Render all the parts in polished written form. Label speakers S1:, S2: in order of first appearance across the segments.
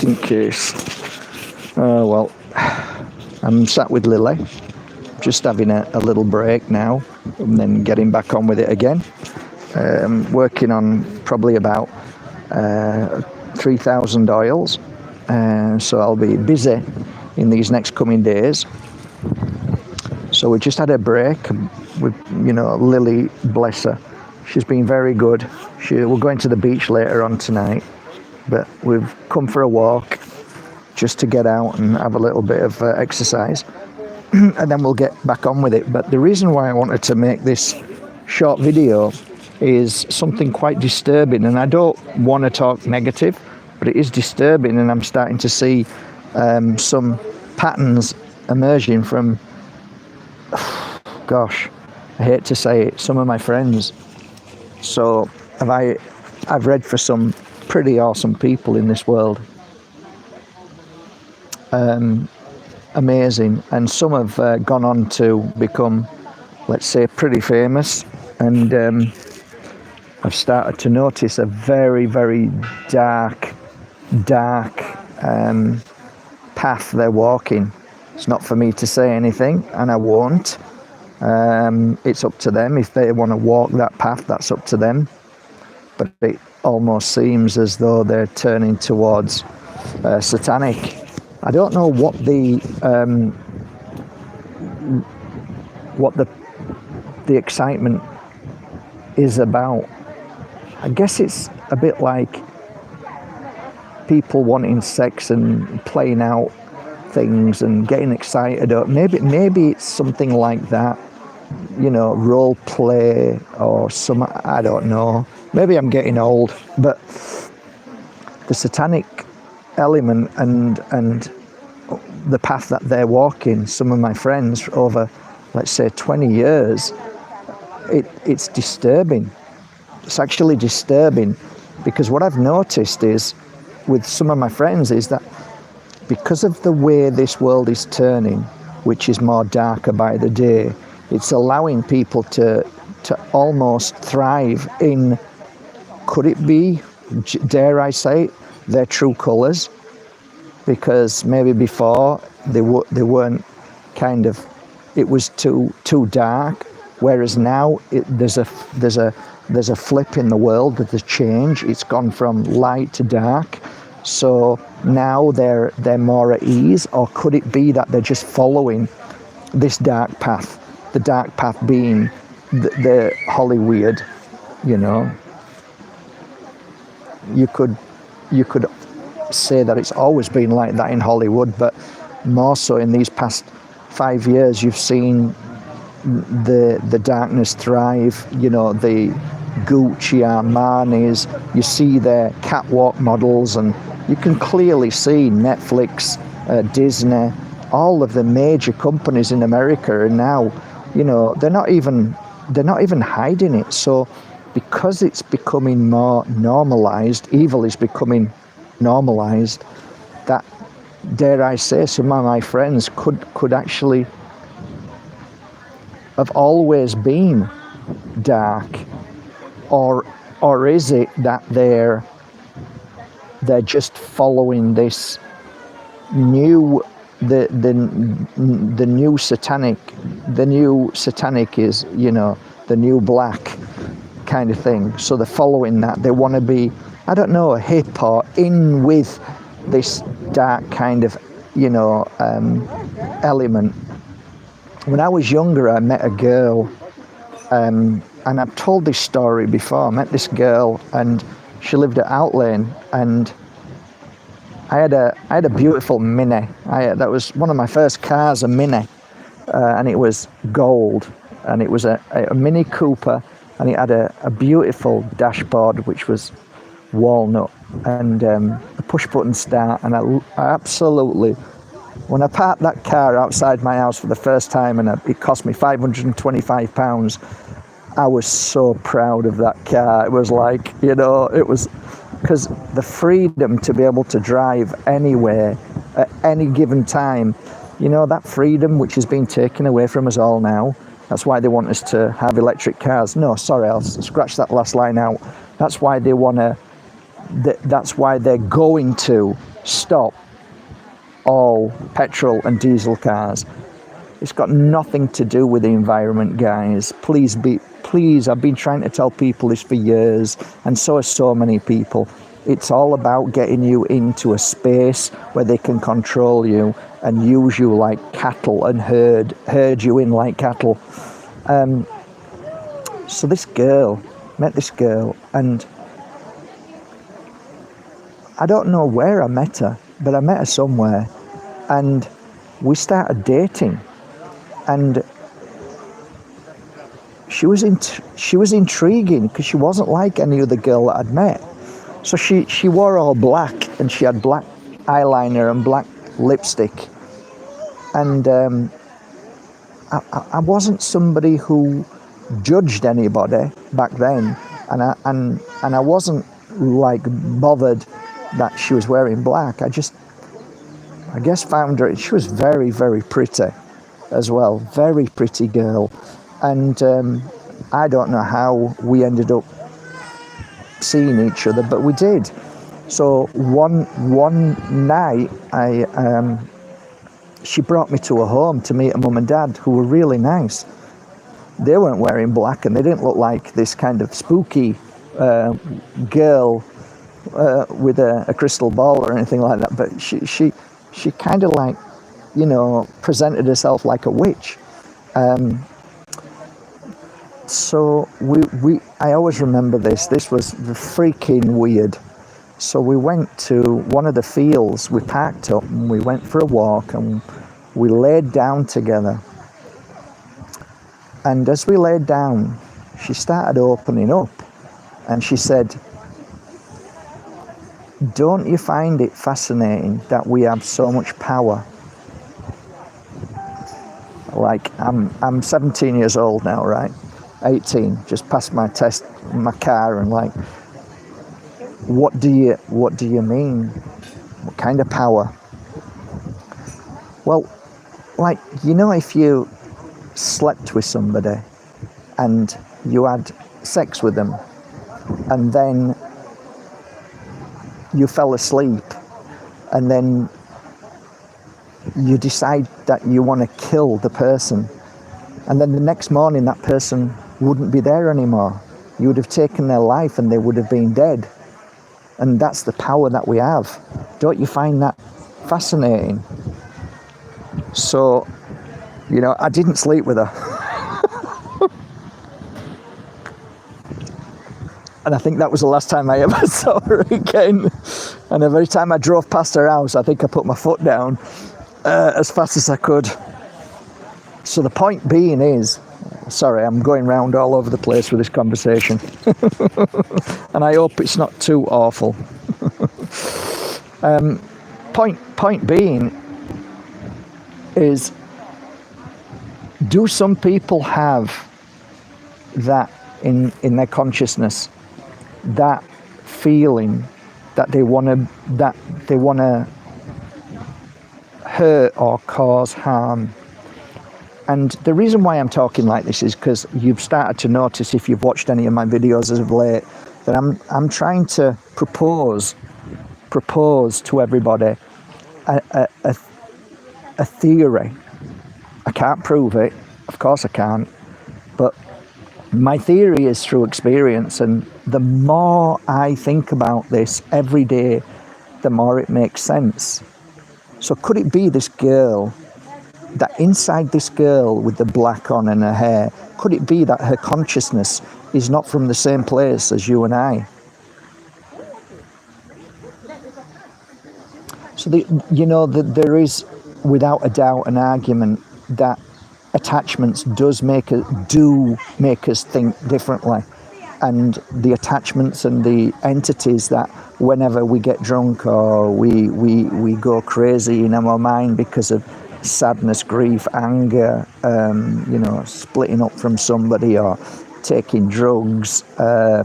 S1: In case. Well, I'm sat with Lily, just having a little break now, and then getting back on with it again. Working on probably about 3,000 oils, so I'll be busy in these next coming days. So we just had a break with, Lily, bless her. She's been very good. We're going to the beach later on tonight, but we've come for a walk just to get out and have a little bit of exercise, and then we'll get back on with it. But the reason why I wanted to make this short video is something quite disturbing, and I don't want to talk negative, but it is disturbing, and I'm starting to see some patterns emerging from, gosh, I hate to say it, some of my friends. So I've read for some pretty awesome people in this world. Amazing, and some have gone on to become, let's say, pretty famous, and I've started to notice a very, very dark path they're walking. It's not for me to say anything, and I won't. It's up to them. If they want to walk that path, that's up to them. But it almost seems as though they're turning towards satanic. I don't know what the excitement is about. I guess it's a bit like people wanting sex and playing out things and getting excited. Or maybe it's something like that, role play or some, I don't know. Maybe I'm getting old, but the satanic element and the path that they're walking, some of my friends over, let's say, 20 years, it's disturbing. It's actually disturbing, because what I've noticed is with some of my friends is that because of the way this world is turning, which is more darker by the day, it's allowing people to almost thrive in, could it be, dare I say it, their true colours, because maybe before they weren't kind of, it was too dark, whereas now there's a flip in the world, there's a change. It's gone from light to dark, so now they're more at ease. Or could it be that they're just following this dark path, the dark path being the Hollywood, you could say that it's always been like that in Hollywood, but more so in these past 5 years, you've seen the darkness thrive. The Gucci, Armani's, you see their catwalk models, and you can clearly see Netflix, Disney, all of the major companies in America are now, they're not even hiding it. So because it's becoming more normalized, evil is becoming normalized, that, dare I say, some of my friends could actually have always been dark, or is it that they're just following this new, the new satanic. The new satanic is, the new black kind of thing. So they're following that. They want to be, I don't know, hip or in with this dark kind of, element. When I was younger, I met a girl, and I've told this story before. I met this girl, and she lived at Outlane, and I had a beautiful Mini. That was one of my first cars, a Mini, and it was gold, and it was a Mini Cooper, and it had a beautiful dashboard which was walnut, and a push button start. And I absolutely, when I parked that car outside my house for the first time, and it cost me £525, I was so proud of that car. It was like, it was, because the freedom to be able to drive anywhere at any given time, that freedom which has been taken away from us all now. That's why they want us to have electric cars. No, sorry, I'll scratch that last line out. That's why they want to, that's why they're going to stop all petrol and diesel cars. It's got nothing to do with the environment, guys. Please, I've been trying to tell people this for years, and so are so many people. It's all about getting you into a space where they can control you and use you like cattle and herd you in like cattle. So met this girl, and I don't know where I met her, but I met her somewhere, and we started dating, and she was intriguing because she wasn't like any other girl that I'd met. So she wore all black, and she had black eyeliner and black lipstick, and I wasn't somebody who judged anybody back then, and I wasn't like bothered that she was wearing black. I guess found her. She was very, very pretty as well, very pretty girl, and I don't know how we ended up seeing each other, but we did. So one night, she brought me to her home to meet her mum and dad, who were really nice. They weren't wearing black, and they didn't look like this kind of spooky girl with a crystal ball or anything like that. But she kind of like, presented herself like a witch. So I always remember this. This was freaking weird. So we went to one of the fields. We packed up and we went for a walk, and we laid down together. And as we laid down, she started opening up, and she said, "Don't you find it fascinating that we have so much power?" Like, I'm 17 years old now, right? 18, just passed my test in my car, and like, what do you mean? What kind of power? Well, like, if you slept with somebody and you had sex with them, and then you fell asleep, and then you decide that you want to kill the person, and then the next morning that person wouldn't be there anymore. You would have taken their life and they would have been dead. And that's the power that we have. Don't you find that fascinating? So, I didn't sleep with her. And I think that was the last time I ever saw her again. And every time I drove past her house, I think I put my foot down as fast as I could. So the point being is, sorry, I'm going round all over the place with this conversation. And I hope it's not too awful. Point being is, do some people have that in their consciousness, that feeling that they want to hurt or cause harm? And the reason why I'm talking like this is because you've started to notice, if you've watched any of my videos as of late, that I'm trying to propose to everybody a theory. I can't prove it, of course I can't, but my theory is through experience, and the more I think about this every day, the more it makes sense. So could it be this girl, that inside this girl with the black on and her hair, could it be that her consciousness is not from the same place as you and I? So there is, without a doubt, an argument that attachments do make us think differently, and the attachments and the entities that whenever we get drunk or we go crazy in our mind because of sadness, grief, anger, splitting up from somebody or taking drugs,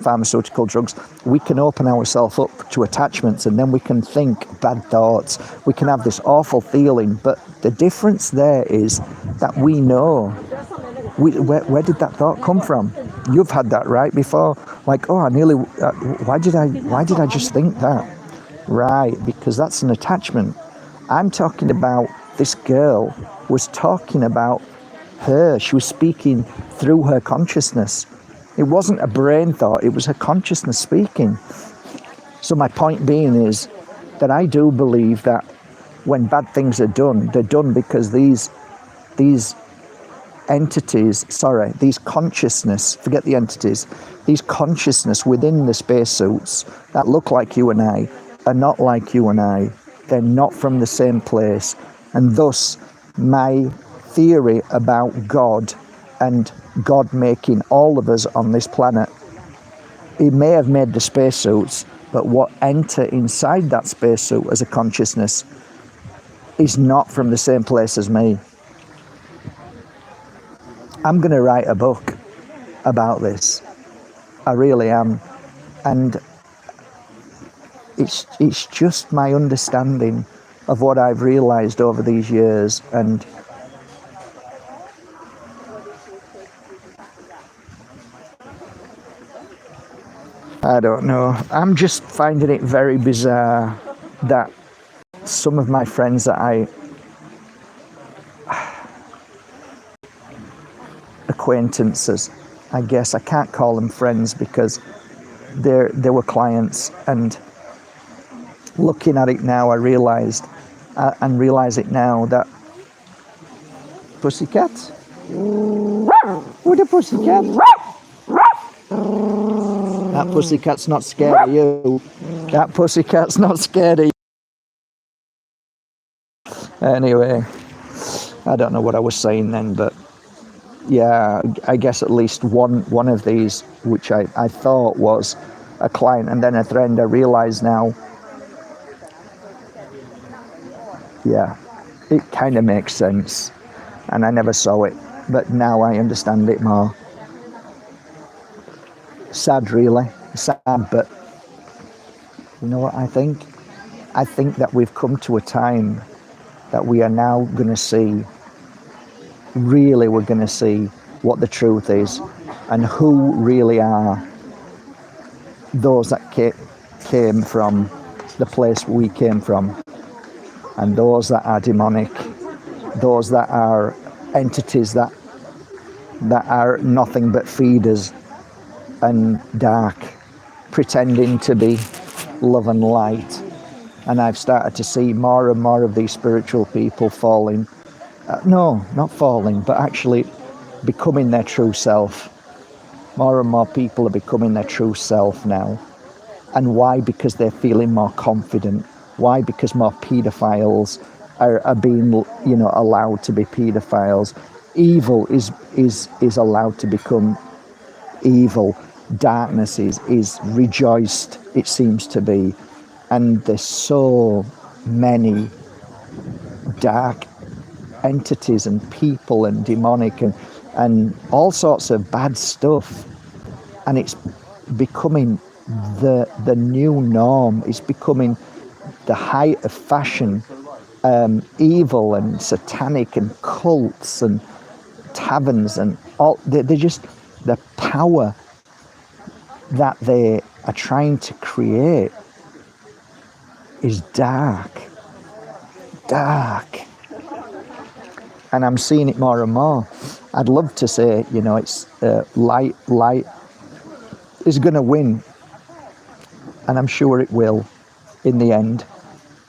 S1: pharmaceutical drugs, we can open ourselves up to attachments, and then we can think bad thoughts. We can have this awful feeling, but the difference there is that we know. Where did that thought come from? You've had that, right, before? Like, oh, I nearly. Why did I just think that? Right, because that's an attachment. I'm talking about this girl was talking about her. She was speaking through her consciousness. It wasn't a brain thought, it was her consciousness speaking. So my point being is that I do believe that when bad things are done, they're done because these entities, these consciousness, forget the entities, these consciousness within the spacesuits that look like you and I are not like you and I. They're not from the same place. And thus, my theory about God and God making all of us on this planet, he may have made the spacesuits, but what enter inside that spacesuit as a consciousness is not from the same place as me. I'm going to write a book about this. I really am. And it's just my understanding of what I've realized over these years. And I don't know. I'm just finding it very bizarre that some of my friends that I acquaintances, I guess I can't call them friends because they were clients, and looking at it now, I realized and realize it now that pussycat? Who the pussycat? That pussycat's not scared of you. That pussycat's not scared of you. Anyway, I don't know what I was saying then, but yeah, I guess at least one of these, which I thought was a client and then a friend, I realize now, yeah, it kind of makes sense. And I never saw it, but now I understand it more. Sad, really. Sad, but you know what I think? I think that we've come to a time that we are now going to see, really we're going to see what the truth is and who really are those that came from the place we came from, and those that are demonic, those that are entities that are nothing but feeders and dark, pretending to be love and light. And I've started to see more and more of these spiritual people falling, no, not falling, but actually becoming their true self. More and more people are becoming their true self now. And why? Because they're feeling more confident. Why? Because more paedophiles are being, allowed to be paedophiles. Evil is allowed to become evil. Darkness is rejoiced, it seems to be. And there's so many dark entities and people and demonic and all sorts of bad stuff. And it's becoming the new norm. It's becoming the height of fashion, evil and satanic and cults and taverns and all. They're just the power that they are trying to create is dark. And I'm seeing it more and more. I'd love to say, it's light is going to win. And I'm sure it will in the end.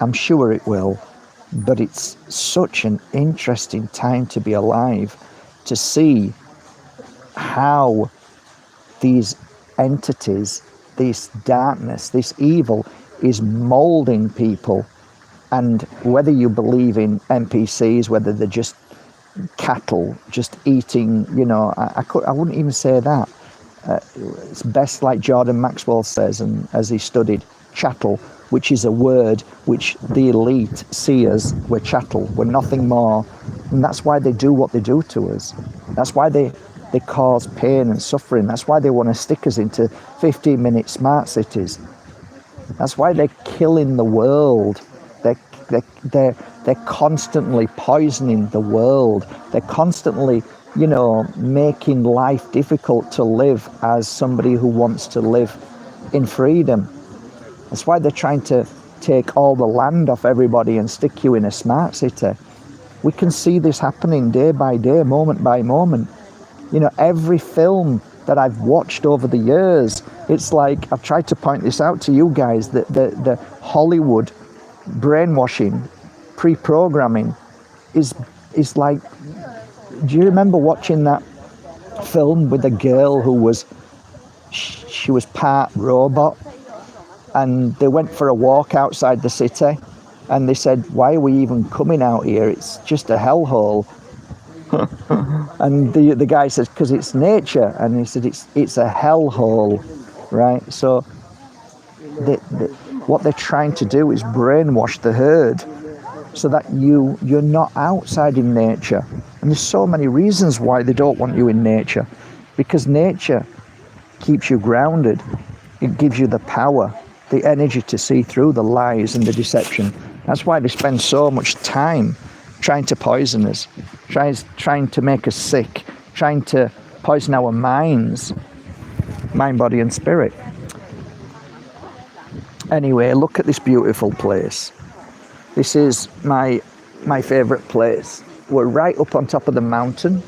S1: I'm sure it will. But it's such an interesting time to be alive, to see how these entities, this darkness, this evil is molding people. And whether you believe in NPCs, whether they're just cattle, just eating, I wouldn't even say that. It's best like Jordan Maxwell says, and as he studied, chattel, which is a word which the elite see as we're chattel, we're nothing more. And that's why they do what they do to us. That's why they cause pain and suffering. That's why they want to stick us into 15-minute smart cities. That's why they're killing the world. They're constantly poisoning the world. They're constantly, making life difficult to live as somebody who wants to live in freedom. That's why they're trying to take all the land off everybody and stick you in a smart city. We can see this happening day by day, moment by moment. You know, every film that I've watched over the years, it's like, I've tried to point this out to you guys, that the Hollywood brainwashing, pre-programming is like, do you remember watching that film with a girl who was, she was part robot, and they went for a walk outside the city, and they said, why are we even coming out here? It's just a hellhole. And the guy says, because it's nature. And he said, it's a hellhole, right? So what they're trying to do is brainwash the herd so that you're not outside in nature. And there's so many reasons why they don't want you in nature, because nature keeps you grounded. It gives you the power, the energy to see through the lies and the deception. That's why they spend so much time trying to poison us, trying to make us sick, trying to poison our minds, mind, body and spirit. Anyway, look at this beautiful place. This is my favourite place. We're right up on top of the mountain.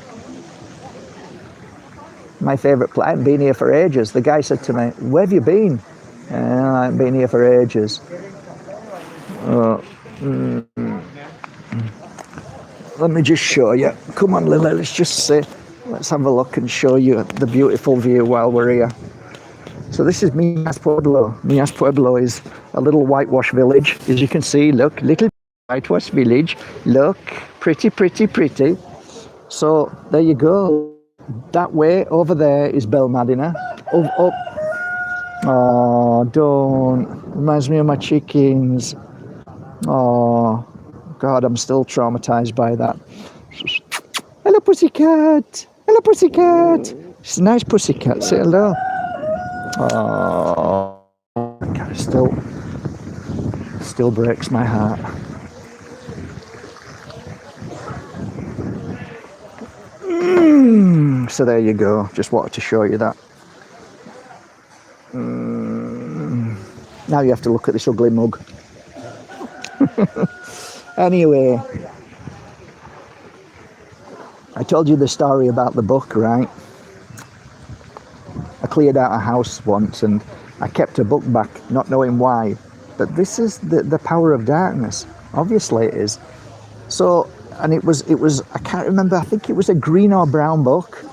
S1: My favourite place. I haven't been here for ages. The guy said to me, where have you been? I haven't been here for ages. Let me just show you. Come on, Lily, let's just sit. Let's have a look and show you the beautiful view while we're here. So this is Minas Pueblo. Minas Pueblo is a little whitewash village. As you can see, look, little whitewash village. Look, pretty, pretty, pretty. So there you go. That way over there is Belmadina. Up. Oh, don't. Reminds me of my chickens. Oh, God, I'm still traumatized by that. Hello, pussycat. Hello, pussycat. She's a nice pussycat. Say hello. Oh, God, it still breaks my heart. So there you go. Just wanted to show you that. Now you have to look at this ugly mug. Anyway, I told you the story about the book, right? I cleared out a house once and I kept a book back, not knowing why. But this is the power of darkness. Obviously it is. So, and it was, I can't remember, I think it was a green or brown book.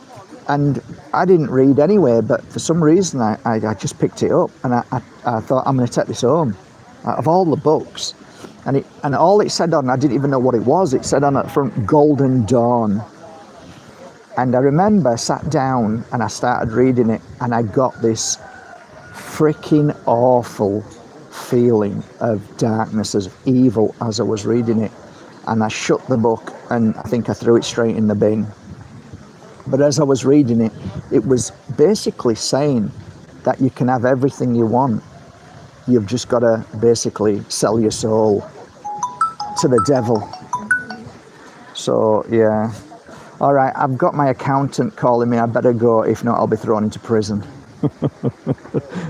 S1: And I didn't read anyway, but for some reason I just picked it up and I thought, I'm going to take this home. Out of all the books. And all it said on, I didn't even know what it was. It said on it front, Golden Dawn. And I remember I sat down and I started reading it and I got this freaking awful feeling of darkness, of evil as I was reading it. And I shut the book and I think I threw it straight in the bin. But as I was reading it, it was basically saying that you can have everything you want. You've just got to basically sell your soul to the devil. So, yeah. All right, I've got my accountant calling me. I better go. If not, I'll be thrown into prison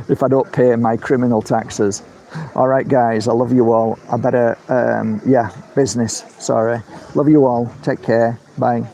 S1: if I don't pay my criminal taxes. All right, guys, I love you all. I better, business. Sorry. Love you all. Take care. Bye.